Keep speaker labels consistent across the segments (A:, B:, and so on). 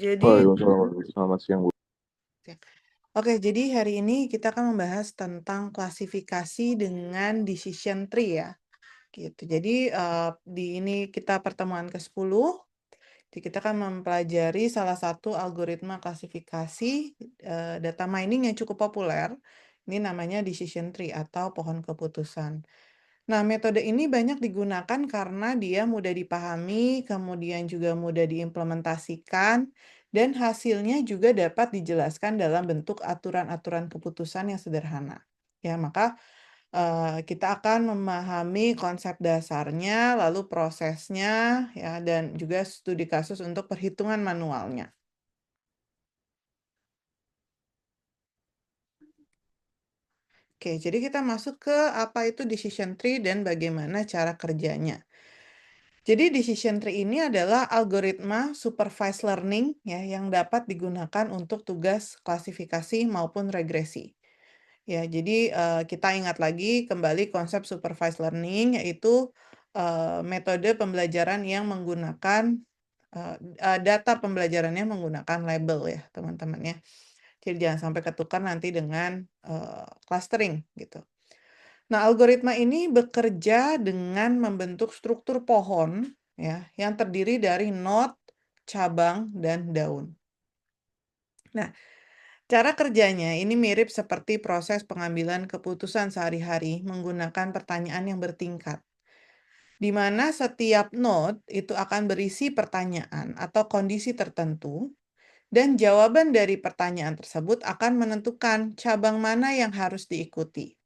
A: Jadi,
B: Waalaikumsalam. Selamat siang, Bu.
A: oke, jadi hari ini kita akan membahas tentang klasifikasi dengan decision tree ya. Gitu. Jadi di ini kita pertemuan ke-10. Jadi kita akan mempelajari salah satu algoritma klasifikasi data mining yang cukup populer. Ini namanya decision tree atau pohon keputusan. Nah, metode ini banyak digunakan karena dia mudah dipahami, kemudian juga mudah diimplementasikan, dan hasilnya juga dapat dijelaskan dalam bentuk aturan-aturan keputusan yang sederhana. Ya, maka kita akan memahami konsep dasarnya, lalu prosesnya, ya, dan juga studi kasus untuk perhitungan manualnya. Oke, jadi kita masuk ke apa itu decision tree dan bagaimana cara kerjanya. Jadi decision tree ini adalah algoritma supervised learning ya yang dapat digunakan untuk tugas klasifikasi maupun regresi. Ya, jadi kita ingat lagi kembali konsep supervised learning yaitu metode pembelajaran yang menggunakan data pembelajarannya menggunakan label ya, teman-teman ya. Jadi jangan sampai ketukar nanti dengan clustering gitu. Nah, algoritma ini bekerja dengan membentuk struktur pohon ya, yang terdiri dari node, cabang, dan daun. Nah, cara kerjanya ini mirip seperti proses pengambilan keputusan sehari-hari menggunakan pertanyaan yang bertingkat, di mana setiap node itu akan berisi pertanyaan atau kondisi tertentu, dan jawaban dari pertanyaan tersebut akan menentukan cabang mana yang harus diikuti.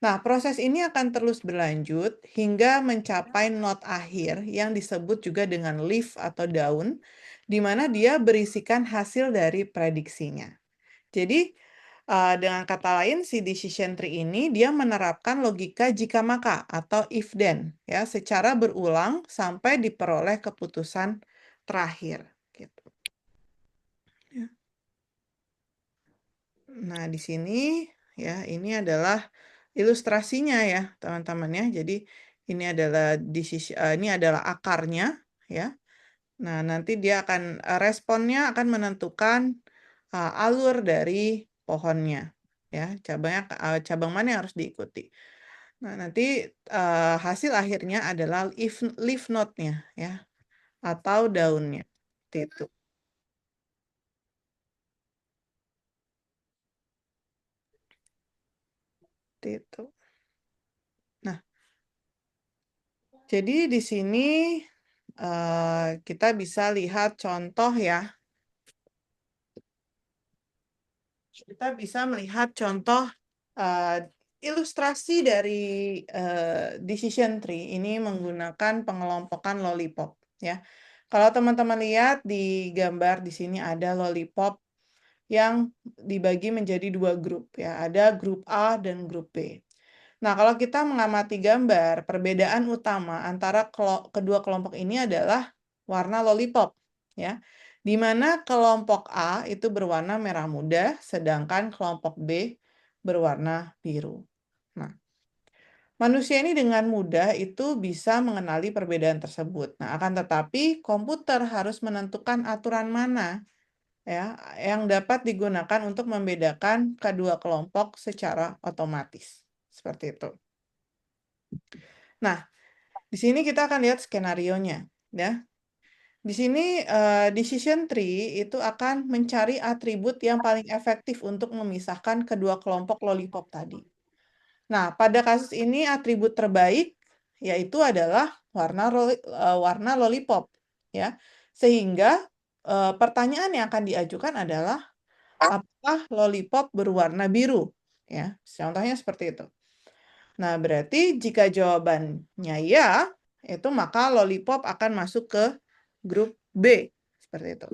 A: Nah, proses ini akan terus berlanjut hingga mencapai node akhir yang disebut juga dengan leaf atau daun, di mana dia berisikan hasil dari prediksinya. Jadi, dengan kata lain, si decision tree ini dia menerapkan logika jika maka atau if then ya secara berulang sampai diperoleh keputusan terakhir. Gitu. Ya. Nah, di sini ya ini adalah ilustrasinya ya, teman-teman ya. Jadi ini adalah ini adalah akarnya ya. Nah, nanti dia akan responnya akan menentukan alur dari pohonnya ya. Cabang mana yang harus diikuti. Nah, nanti hasil akhirnya adalah leaf node-nya ya atau daunnya. Itu. Itu. Nah, jadi di sini kita bisa lihat contoh ya. Kita bisa melihat contoh ilustrasi dari decision tree ini menggunakan pengelompokan lollipop ya. Kalau teman-teman lihat di gambar di sini ada lollipop yang dibagi menjadi 2 grup ya. Ada grup A dan grup B. Nah, kalau kita mengamati gambar, perbedaan utama antara kedua kelompok ini adalah warna lollipop ya. Di mana kelompok A itu berwarna merah muda, sedangkan kelompok B berwarna biru. Nah, manusia ini dengan mudah itu bisa mengenali perbedaan tersebut. Nah, akan tetapi komputer harus menentukan aturan mana ya yang dapat digunakan untuk membedakan kedua kelompok secara otomatis. Seperti itu. Nah, di sini kita akan lihat skenarionya ya. Di sini decision tree itu akan mencari atribut yang paling efektif untuk memisahkan kedua kelompok lollipop tadi. Nah, pada kasus ini atribut terbaik yaitu adalah warna lollipop ya. Sehingga pertanyaan yang akan diajukan adalah apakah lollipop berwarna biru ya. Contohnya seperti itu. Nah, berarti jika jawabannya ya, itu maka lollipop akan masuk ke grup B seperti itu.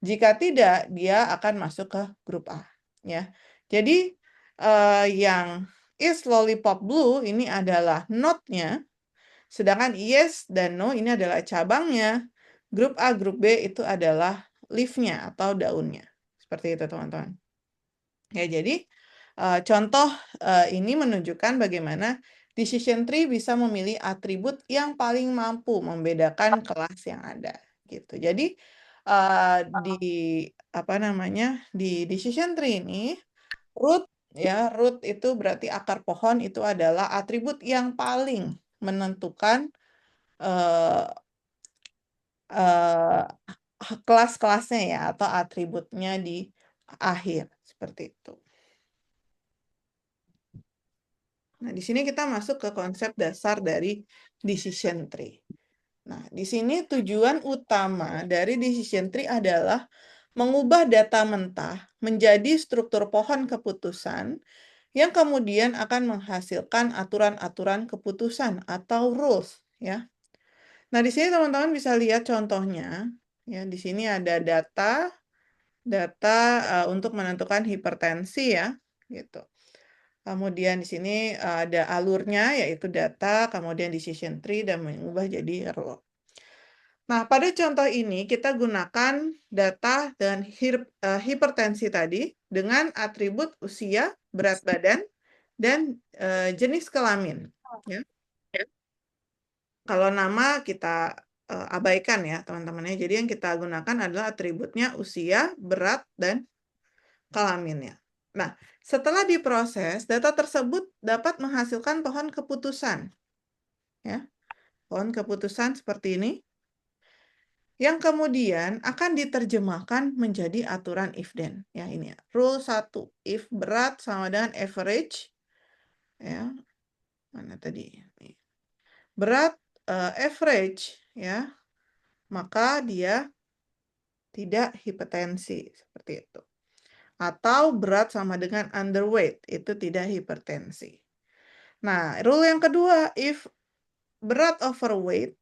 A: Jika tidak, dia akan masuk ke grup A ya. Jadi yang is lollipop blue ini adalah node-nya, sedangkan yes dan no ini adalah cabangnya. Grup A, grup B itu adalah leaf-nya atau daunnya. Seperti itu, teman-teman. Ya, jadi contoh ini menunjukkan bagaimana decision tree bisa memilih atribut yang paling mampu membedakan kelas yang ada gitu. Jadi di apa namanya di decision tree ini root root itu berarti akar pohon itu adalah atribut yang paling menentukan eh, eh, kelas-kelasnya ya atau atributnya di akhir seperti itu. Nah, di sini kita masuk ke konsep dasar dari decision tree. Nah, di sini tujuan utama dari decision tree adalah mengubah data mentah menjadi struktur pohon keputusan yang kemudian akan menghasilkan aturan-aturan keputusan atau rules ya. Nah, di sini teman-teman bisa lihat contohnya ya. Di sini ada data untuk menentukan hipertensi ya, gitu. Kemudian di sini ada alurnya yaitu data, kemudian decision tree dan mengubah jadi rule. Nah, pada contoh ini kita gunakan data dan hipertensi tadi dengan atribut usia, berat badan, dan jenis kelamin. Ya. Kalau nama kita abaikan ya teman-teman ya. Jadi yang kita gunakan adalah atributnya usia, berat, dan kelaminnya. Nah, setelah diproses, data tersebut dapat menghasilkan pohon keputusan. Ya. Pohon keputusan seperti ini. Yang kemudian akan diterjemahkan menjadi aturan if-then. Ya, ini ya. Rule 1. If berat sama dengan average. Ya. Mana tadi? Berat average ya. Maka dia tidak hipertensi seperti itu. Atau berat sama dengan underweight, itu tidak hipertensi. Nah, rule yang kedua, if berat overweight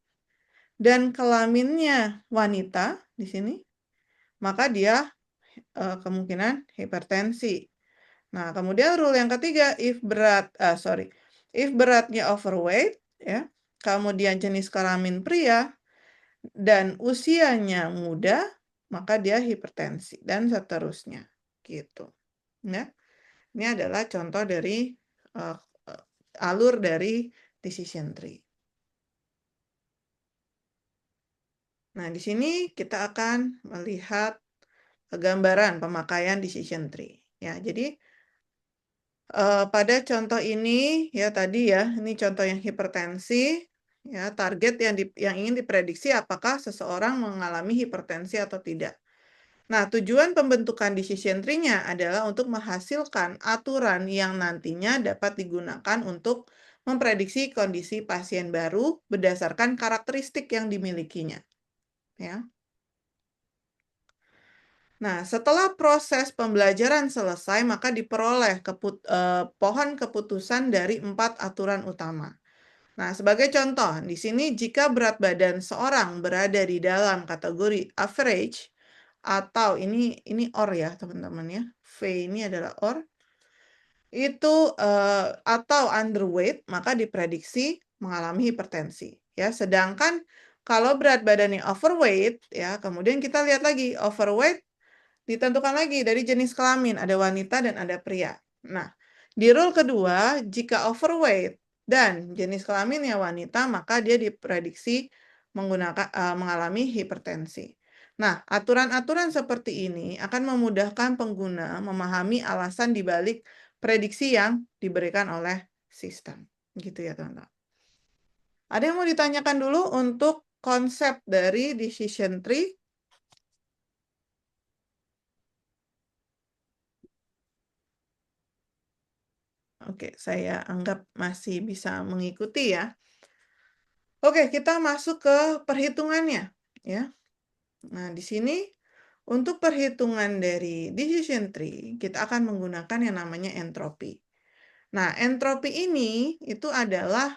A: dan kelaminnya wanita di sini, maka dia kemungkinan hipertensi. Nah, kemudian rule yang ketiga, if beratnya overweight, ya, kemudian jenis kelamin pria dan usianya muda, maka dia hipertensi dan seterusnya, gitu. Ya, ini adalah contoh dari alur dari decision tree. Nah, di sini kita akan melihat gambaran pemakaian decision tree. Ya, jadi pada contoh ini ya tadi ya, ini contoh yang hipertensi. Ya, target yang ingin diprediksi apakah seseorang mengalami hipertensi atau tidak. Nah, tujuan pembentukan decision tree-nya adalah untuk menghasilkan aturan yang nantinya dapat digunakan untuk memprediksi kondisi pasien baru berdasarkan karakteristik yang dimilikinya. Ya. Nah, setelah proses pembelajaran selesai, maka diperoleh pohon keputusan dari 4 aturan utama. Nah, sebagai contoh, di sini jika berat badan seorang berada di dalam kategori average, atau ini OR ya, teman-teman ya. V ini adalah OR. Itu atau underweight, maka diprediksi mengalami hipertensi. Ya, sedangkan kalau berat badannya overweight, ya, kemudian kita lihat lagi overweight ditentukan lagi dari jenis kelamin, ada wanita dan ada pria. Nah, di rule kedua, jika overweight dan jenis kelaminnya wanita, maka dia diprediksi mengalami hipertensi. Nah, aturan-aturan seperti ini akan memudahkan pengguna memahami alasan dibalik prediksi yang diberikan oleh sistem. Gitu ya, teman-teman. Ada yang mau ditanyakan dulu untuk konsep dari decision tree? Oke, saya anggap masih bisa mengikuti ya. Oke, kita masuk ke perhitungannya ya. Nah, di sini untuk perhitungan dari decision tree, kita akan menggunakan yang namanya entropi. Nah, entropi ini itu adalah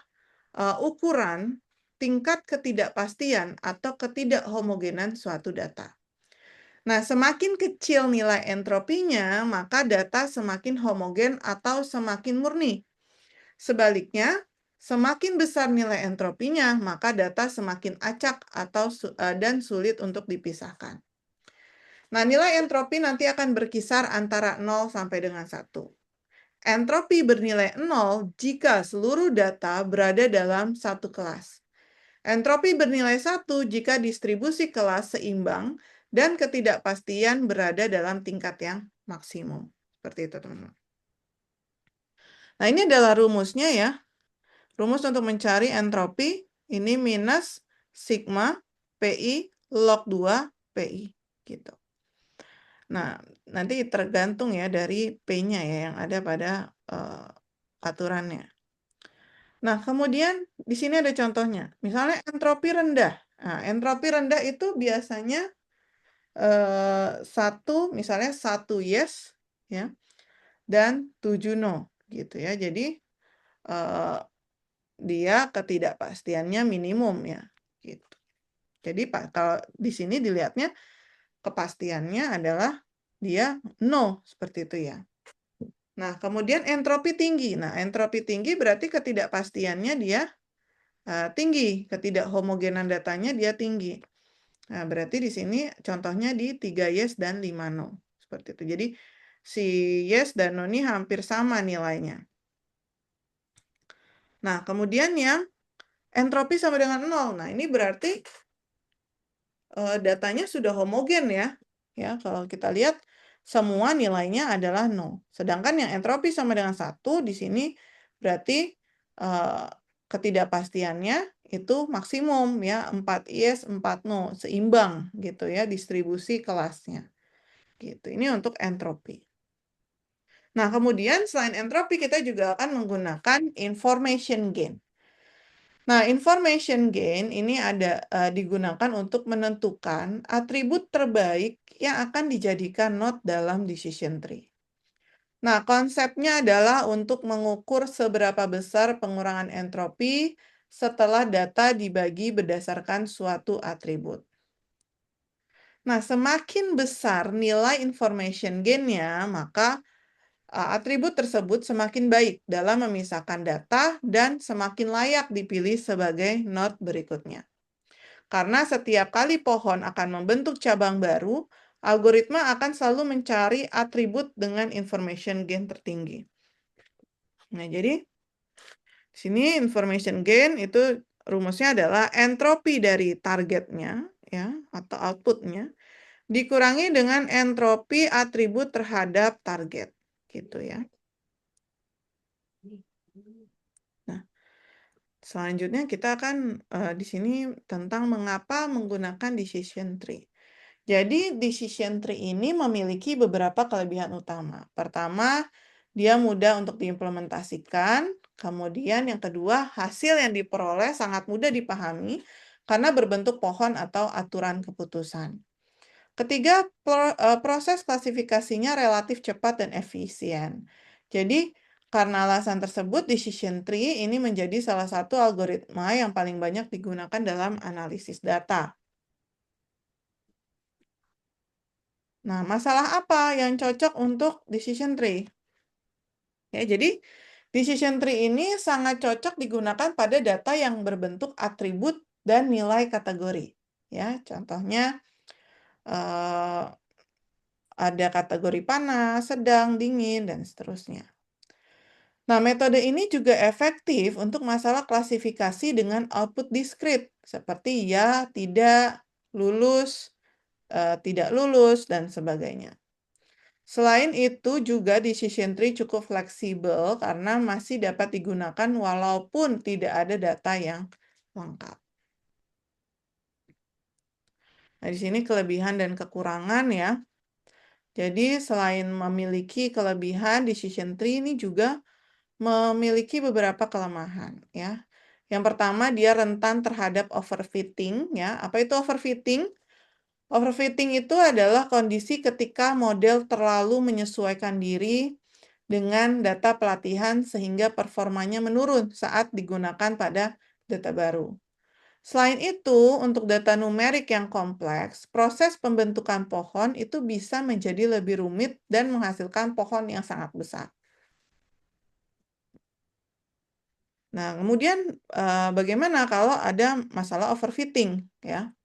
A: ukuran tingkat ketidakpastian atau ketidakhomogenan suatu data. Nah, semakin kecil nilai entropinya, maka data semakin homogen atau semakin murni. Sebaliknya, semakin besar nilai entropinya, maka data semakin acak dan sulit untuk dipisahkan. Nah, nilai entropi nanti akan berkisar antara 0 sampai dengan 1. Entropi bernilai 0 jika seluruh data berada dalam satu kelas. Entropi bernilai 1 jika distribusi kelas seimbang dan ketidakpastian berada dalam tingkat yang maksimum. Seperti itu, teman-teman. Nah, ini adalah rumusnya ya. Rumus untuk mencari entropi ini minus sigma PI log 2 PI gitu. Nah, nanti tergantung ya dari P-nya ya yang ada pada aturannya. Nah, kemudian di sini ada contohnya. Misalnya entropi rendah. Nah, entropi rendah itu biasanya misalnya 1 yes ya dan 7 no gitu ya. Jadi dia ketidakpastiannya minimum ya gitu. Jadi kalau di sini dilihatnya kepastiannya adalah dia no seperti itu ya. Nah, kemudian entropi tinggi. Nah, entropi tinggi berarti ketidakpastiannya dia tinggi, ketidakhomogenan datanya dia tinggi. Nah, berarti di sini contohnya di 3 yes dan 5 no. Seperti itu. Jadi si yes dan no ini hampir sama nilainya. Nah, kemudian yang entropi sama dengan 0. Nah, ini berarti datanya sudah homogen ya. Ya, kalau kita lihat semua nilainya adalah 0. Sedangkan yang entropi sama dengan 1 di sini berarti ketidakpastiannya itu maksimum ya, 4 yes, 4 no, seimbang gitu ya distribusi kelasnya. Gitu. Ini untuk entropi. Nah, kemudian selain entropi kita juga akan menggunakan information gain. Nah, information gain ini digunakan untuk menentukan atribut terbaik yang akan dijadikan node dalam decision tree. Nah, konsepnya adalah untuk mengukur seberapa besar pengurangan entropi setelah data dibagi berdasarkan suatu atribut. Nah, semakin besar nilai information gain-nya, maka atribut tersebut semakin baik dalam memisahkan data dan semakin layak dipilih sebagai node berikutnya. Karena setiap kali pohon akan membentuk cabang baru, algoritma akan selalu mencari atribut dengan information gain tertinggi. Nah, jadi di sini information gain itu rumusnya adalah entropi dari targetnya ya atau outputnya dikurangi dengan entropi atribut terhadap target gitu ya. Nah, selanjutnya kita akan di sini tentang mengapa menggunakan decision tree. Jadi decision tree ini memiliki beberapa kelebihan utama. Pertama, dia mudah untuk diimplementasikan. Kemudian yang kedua, hasil yang diperoleh sangat mudah dipahami karena berbentuk pohon atau aturan keputusan. Ketiga, proses klasifikasinya relatif cepat dan efisien. Jadi, karena alasan tersebut, decision tree ini menjadi salah satu algoritma yang paling banyak digunakan dalam analisis data. Nah, masalah apa yang cocok untuk decision tree? Ya, jadi decision tree ini sangat cocok digunakan pada data yang berbentuk atribut dan nilai kategori. Ya, contohnya ada kategori panas, sedang, dingin, dan seterusnya. Nah, metode ini juga efektif untuk masalah klasifikasi dengan output diskrit, seperti ya, tidak, lulus, tidak lulus, dan sebagainya. Selain itu, juga decision tree cukup fleksibel karena masih dapat digunakan walaupun tidak ada data yang lengkap. Nah, di sini kelebihan dan kekurangan ya. Jadi, selain memiliki kelebihan, decision tree ini juga memiliki beberapa kelemahan ya. Yang pertama, dia rentan terhadap overfitting ya. Apa itu overfitting? Overfitting itu adalah kondisi ketika model terlalu menyesuaikan diri dengan data pelatihan sehingga performanya menurun saat digunakan pada data baru. Selain itu, untuk data numerik yang kompleks, proses pembentukan pohon itu bisa menjadi lebih rumit dan menghasilkan pohon yang sangat besar. Nah, kemudian bagaimana kalau ada masalah overfitting ya?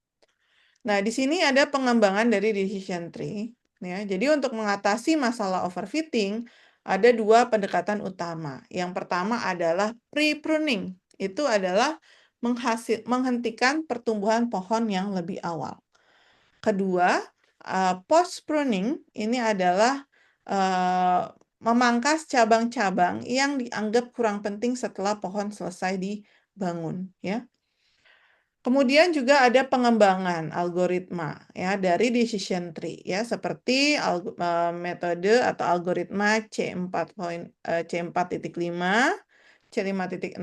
A: Nah, di sini ada pengembangan dari decision tree ya. Jadi untuk mengatasi masalah overfitting ada dua pendekatan utama. Yang pertama adalah pre-pruning. Itu adalah menghentikan pertumbuhan pohon yang lebih awal. Kedua, post pruning ini adalah memangkas cabang-cabang yang dianggap kurang penting setelah pohon selesai dibangun, ya. Kemudian juga ada pengembangan algoritma ya dari decision tree ya seperti metode atau algoritma C4.5, C5.0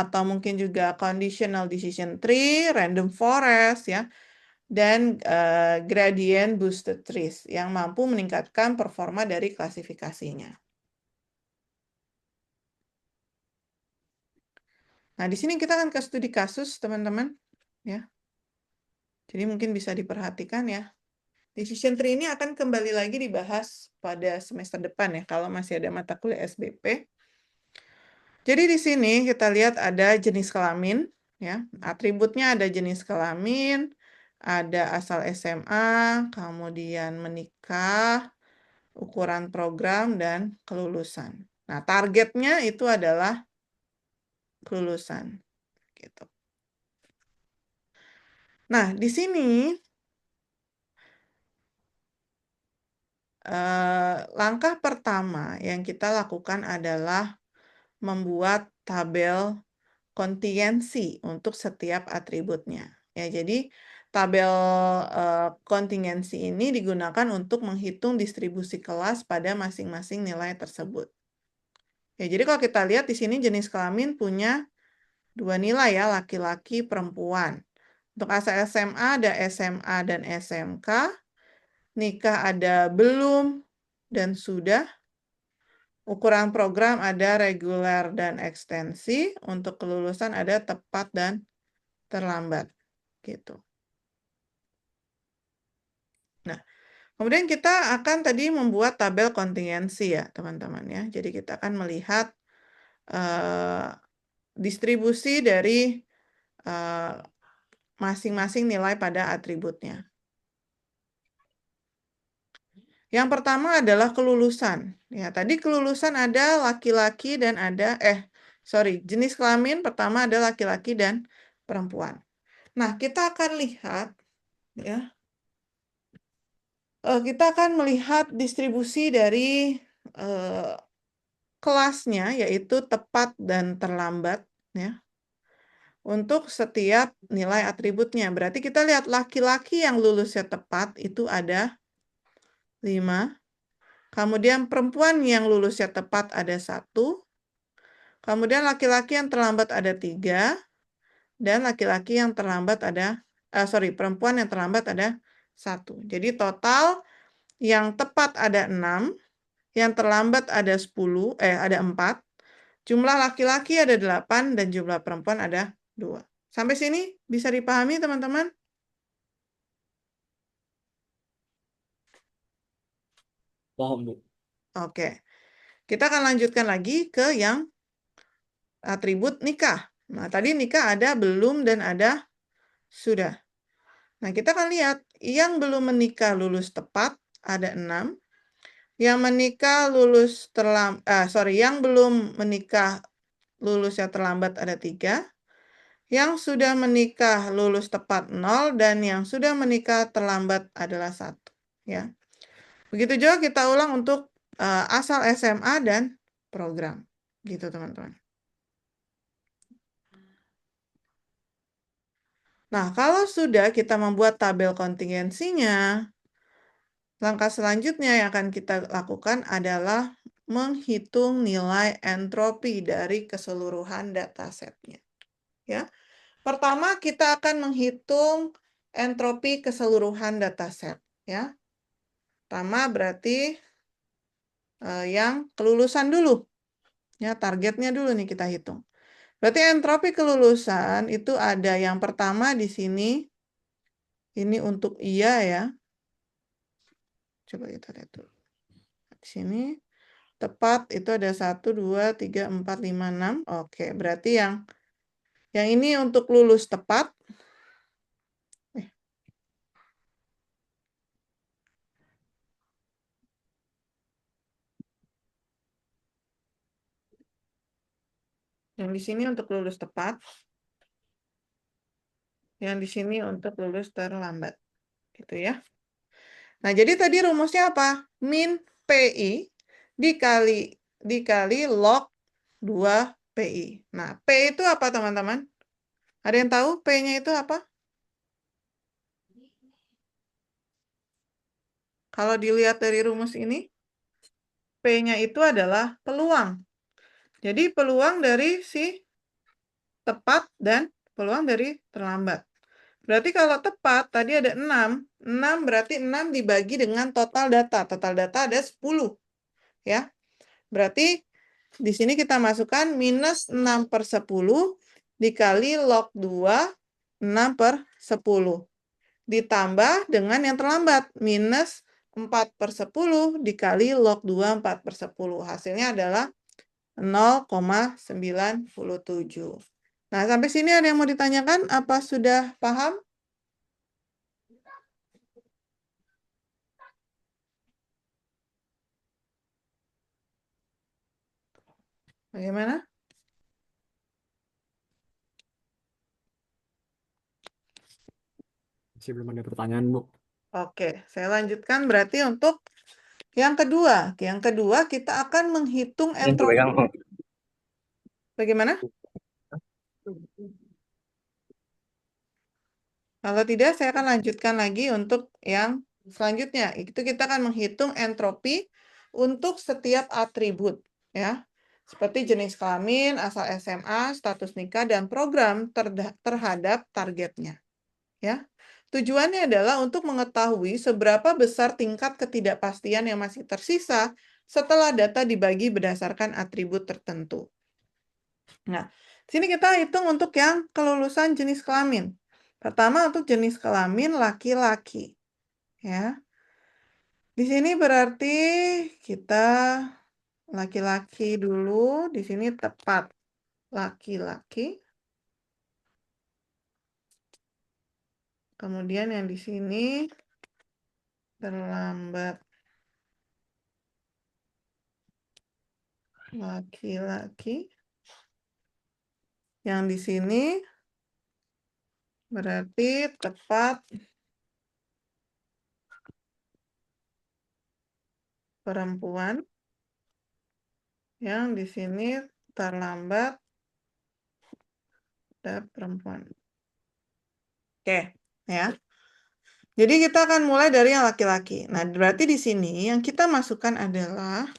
A: atau mungkin juga conditional decision tree, random forest ya dan gradient boosted trees yang mampu meningkatkan performa dari klasifikasinya. Nah, di sini kita akan ke studi kasus, teman-teman. Ya. Jadi mungkin bisa diperhatikan ya. Decision tree ini akan kembali lagi dibahas pada semester depan ya, kalau masih ada mata kuliah SBP. Jadi di sini kita lihat ada jenis kelamin, ya. Atributnya ada jenis kelamin, ada asal SMA, kemudian menikah, ukuran program, dan kelulusan. Nah, targetnya itu adalah kelulusan. Gitu. Nah, di sini langkah pertama yang kita lakukan adalah membuat tabel kontingensi untuk setiap atributnya. Ya, jadi tabel kontingensi ini digunakan untuk menghitung distribusi kelas pada masing-masing nilai tersebut. Ya, jadi kalau kita lihat di sini jenis kelamin punya dua nilai ya, laki-laki, perempuan. Untuk asal SMA ada SMA dan SMK, nikah ada belum dan sudah. Ukuran program ada reguler dan ekstensi, untuk kelulusan ada tepat dan terlambat. Gitu. Nah, kemudian kita akan tadi membuat tabel kontingensi ya, teman-teman ya. Jadi kita akan melihat distribusi dari masing-masing nilai pada atributnya. Yang pertama adalah kelulusan. Ya, tadi kelulusan ada laki-laki dan ada jenis kelamin pertama ada laki-laki dan perempuan. Nah, kita akan lihat ya. Kita akan melihat distribusi dari kelasnya yaitu tepat dan terlambat ya. Untuk setiap nilai atributnya. Berarti kita lihat laki-laki yang lulusnya tepat itu ada 5. Kemudian perempuan yang lulusnya tepat ada 1. Kemudian laki-laki yang terlambat ada 3. Dan laki-laki yang terlambat ada, perempuan yang terlambat ada 1. Jadi total yang tepat ada 6. Yang terlambat ada 4. Jumlah laki-laki ada 8 dan jumlah perempuan ada 2. Sampai sini bisa dipahami, teman-teman?
C: Paham, Bu.
A: Oke. Kita akan lanjutkan lagi ke yang atribut nikah. Nah, tadi nikah ada belum dan ada sudah. Nah, kita akan lihat yang belum menikah lulus tepat ada 6. Yang menikah yang belum menikah lulusnya terlambat ada 3. Yang sudah menikah lulus tepat 0 dan yang sudah menikah terlambat adalah 1. Ya. Begitu juga kita ulang untuk asal SMA dan program. Gitu, teman-teman. Nah, kalau sudah kita membuat tabel kontingensinya, langkah selanjutnya yang akan kita lakukan adalah menghitung nilai entropi dari keseluruhan datasetnya. Ya. Pertama, kita akan menghitung entropi keseluruhan dataset. Ya. Pertama berarti yang kelulusan dulu. Ya, targetnya dulu nih kita hitung. Berarti entropi kelulusan itu ada yang pertama di sini. Ini untuk iya ya. Coba kita lihat dulu. Di sini tepat itu ada 1, 2, 3, 4, 5, 6. Oke, berarti yang ini untuk lulus tepat. Yang di sini untuk lulus tepat. Yang di sini untuk lulus terlambat. Gitu ya. Nah, jadi tadi rumusnya apa? Min PI dikali log 2 PI. Nah, P itu apa, teman-teman? Ada yang tahu P-nya itu apa? Kalau dilihat dari rumus ini, P-nya itu adalah peluang. Jadi peluang dari si tepat dan peluang dari terlambat. Berarti kalau tepat, tadi ada 6. 6 berarti 6 dibagi dengan total data. Total data ada 10. Ya. Berarti di sini kita masukkan minus 6/10 dikali log 2, 6/10. Ditambah dengan yang terlambat, minus 4/10 dikali log 2, 4/10. Hasilnya adalah 0,97. Nah, sampai sini ada yang mau ditanyakan? Apa sudah paham? Bagaimana?
C: Masih belum ada pertanyaan, Bu.
A: Oke, saya lanjutkan berarti untuk yang kedua. Yang kedua kita akan menghitung entropi. Bagaimana? Kalau tidak, saya akan lanjutkan lagi untuk yang selanjutnya. Itu kita akan menghitung entropi untuk setiap atribut, ya. Seperti jenis kelamin, asal SMA, status nikah, dan program terhadap targetnya. Ya. Tujuannya adalah untuk mengetahui seberapa besar tingkat ketidakpastian yang masih tersisa setelah data dibagi berdasarkan atribut tertentu. Nah, sini kita hitung untuk yang kelulusan jenis kelamin. Pertama untuk jenis kelamin laki-laki. Ya. Di sini berarti kita laki-laki dulu, di sini tepat laki-laki. Kemudian yang di sini terlambat laki-laki. Yang di sini berarti tepat perempuan. Yang di sini terlambat ada perempuan. Oke, ya. Jadi kita akan mulai dari yang laki-laki. Nah, berarti di sini yang kita masukkan adalah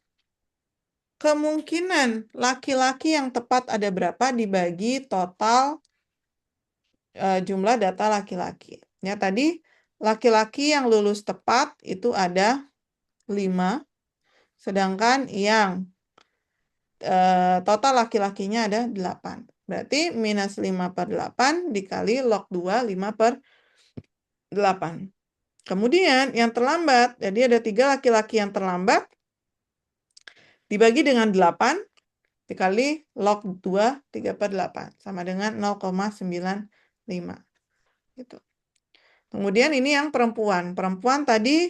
A: kemungkinan laki-laki yang tepat ada berapa dibagi total jumlah data laki-laki. Ya, tadi laki-laki yang lulus tepat itu ada 5, sedangkan yang total laki-lakinya ada 8. Berarti minus 5/8 dikali log 2, 5/8. Kemudian yang terlambat, jadi ada 3 laki-laki yang terlambat, dibagi dengan 8, dikali log 2, 3/8. Sama dengan 0,95. Gitu. Kemudian ini yang perempuan. Perempuan tadi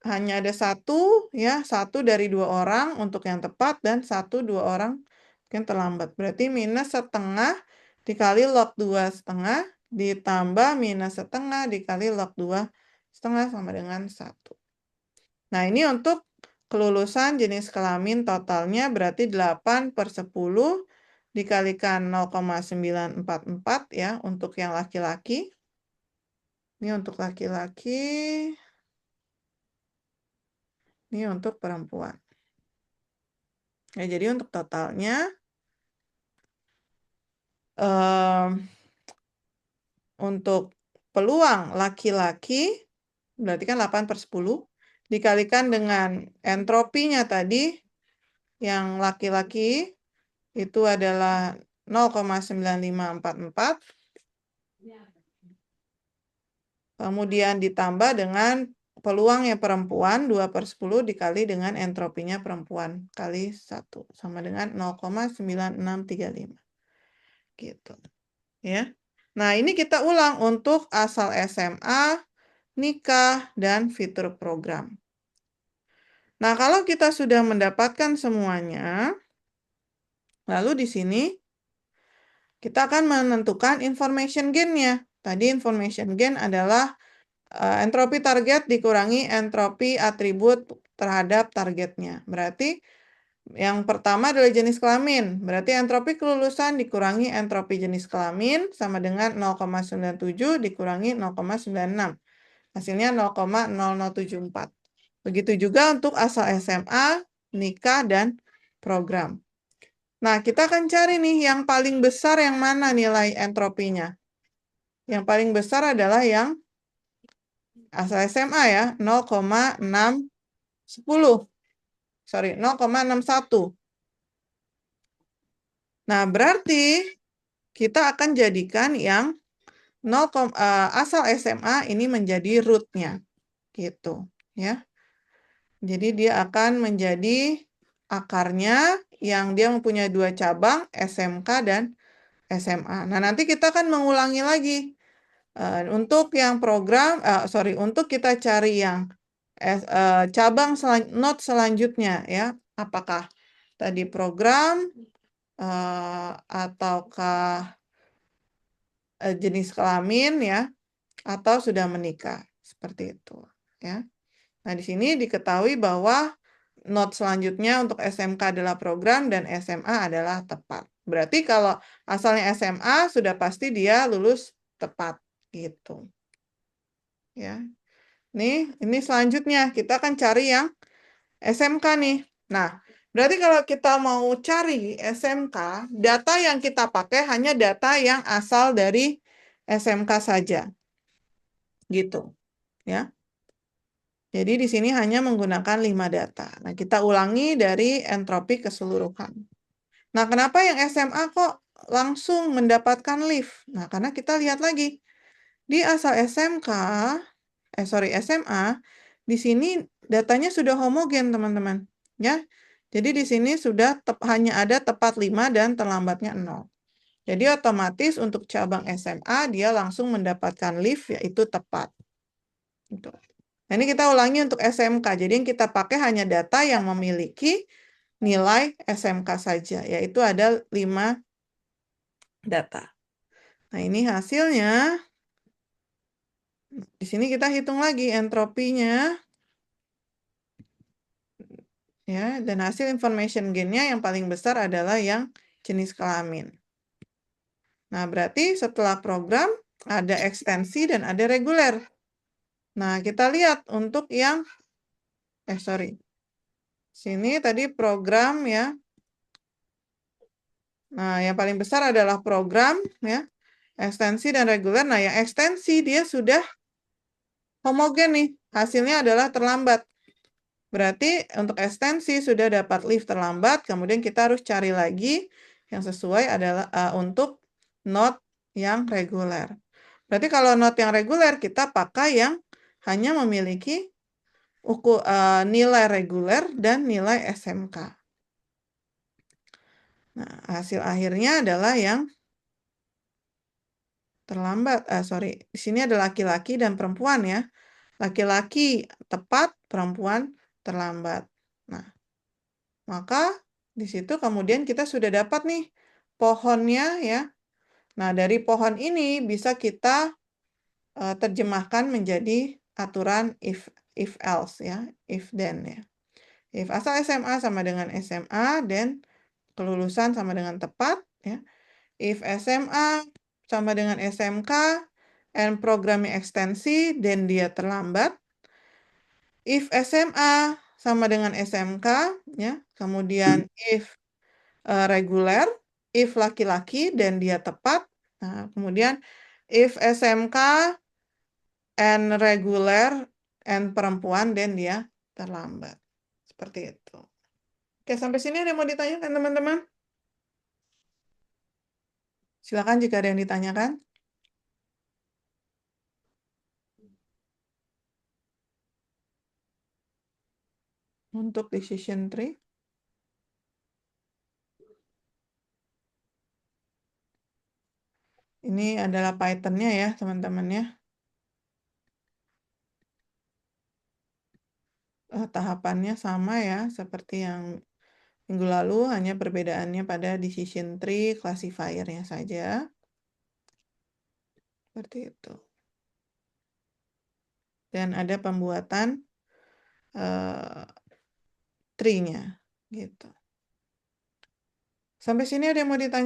A: hanya ada 1, ya, 1 dari 2 orang untuk yang tepat, dan 1, 2 orang yang terlambat. Berarti minus setengah dikali log 2,5 ditambah minus setengah dikali log 2,5 sama dengan 1. Nah, ini untuk kelulusan jenis kelamin totalnya berarti 8/10 dikalikan 0,944 ya untuk yang laki-laki. Ini untuk laki-laki. Ini untuk perempuan. Ya, jadi untuk totalnya untuk peluang laki-laki berarti kan 8/10 dikalikan dengan entropinya tadi yang laki-laki itu adalah 0,9544. Kemudian ditambah dengan peluangnya perempuan 2/10 dikali dengan entropinya perempuan kali 1 sama dengan 0,9635. Gitu. Ya. Nah, ini kita ulang untuk asal SMA, nikah, dan fitur program. Nah, kalau kita sudah mendapatkan semuanya, lalu di sini kita akan menentukan information gain-nya. Tadi information gain adalah entropi target dikurangi entropi atribut terhadap targetnya. Berarti yang pertama adalah jenis kelamin. Berarti entropi kelulusan dikurangi entropi jenis kelamin sama dengan 0,97 dikurangi 0,96. Hasilnya 0,0074. Begitu juga untuk asal SMA, nikah, dan program. Nah, kita akan cari nih yang paling besar yang mana nilai entropinya. Yang paling besar adalah yang asal SMA ya, 0,610. Sorry, 0,61. Nah, berarti kita akan jadikan yang asal SMA ini menjadi root-nya. Gitu, ya. Jadi dia akan menjadi akarnya yang dia mempunyai 2 cabang, SMK dan SMA. Nah, nanti kita akan mengulangi lagi. Untuk yang program, untuk kita cari yang cabang not selanjutnya ya, apakah tadi program ataukah jenis kelamin ya, atau sudah menikah seperti itu ya. Nah, di sini diketahui bahwa not selanjutnya untuk SMK adalah program dan SMA adalah tepat. Berarti kalau asalnya SMA sudah pasti dia lulus tepat gitu. Ya. Ini selanjutnya kita akan cari yang SMK nih. Nah, berarti kalau kita mau cari SMK, data yang kita pakai hanya data yang asal dari SMK saja. Gitu. Ya. Jadi di sini hanya menggunakan 5 data. Nah, kita ulangi dari entropi keseluruhan. Nah, kenapa yang SMA kok langsung mendapatkan lift? Nah, karena kita lihat lagi. Di asal SMA, di sini datanya sudah homogen, teman-teman. Ya. Jadi di sini sudah hanya ada tepat 5 dan terlambatnya 0. Jadi otomatis untuk cabang SMA dia langsung mendapatkan lift yaitu tepat. Gitu. Nah, ini kita ulangi untuk SMK. Jadi yang kita pakai hanya data yang memiliki nilai SMK saja, yaitu ada 5 data. Nah, ini hasilnya. Di sini kita hitung lagi entropinya. Ya, dan hasil information gain-nya yang paling besar adalah yang jenis kelamin. Nah, berarti setelah program ada ekstensi dan ada reguler. Nah, kita lihat untuk yang sini tadi program ya. Nah, yang paling besar adalah program ya. Ekstensi dan reguler. Nah, yang ekstensi dia sudah homogen nih. Hasilnya adalah terlambat. Berarti untuk ekstensi sudah dapat lift terlambat, kemudian kita harus cari lagi yang sesuai adalah untuk not yang reguler. Berarti kalau not yang reguler kita pakai yang hanya memiliki nilai reguler dan nilai SMK. Nah, hasil akhirnya adalah yang terlambat. Di sini ada laki-laki dan perempuan ya. Laki-laki tepat, perempuan terlambat. Nah, maka di situ kemudian kita sudah dapat nih pohonnya ya. Nah, dari pohon ini bisa kita terjemahkan menjadi aturan if else ya, if then ya. If asal SMA sama dengan SMA dan kelulusan sama dengan tepat ya. If SMA sama dengan SMK and programming ekstensi dan dia terlambat. If SMA sama dengan SMK ya. Kemudian if reguler, if laki-laki dan dia tepat. Nah, kemudian if SMK and reguler and perempuan dan dia terlambat. Seperti itu. Oke, sampai sini ada yang mau ditanyakan teman-teman? Silakan jika ada yang ditanyakan. Untuk decision tree. Ini adalah Python-nya ya, teman-teman ya. Tahapannya sama ya, seperti yang minggu lalu, hanya perbedaannya pada decision tree classifier-nya saja. Seperti itu. dan ada pembuatan tree-nya gitu. Sampai sini ada yang mau ditanya?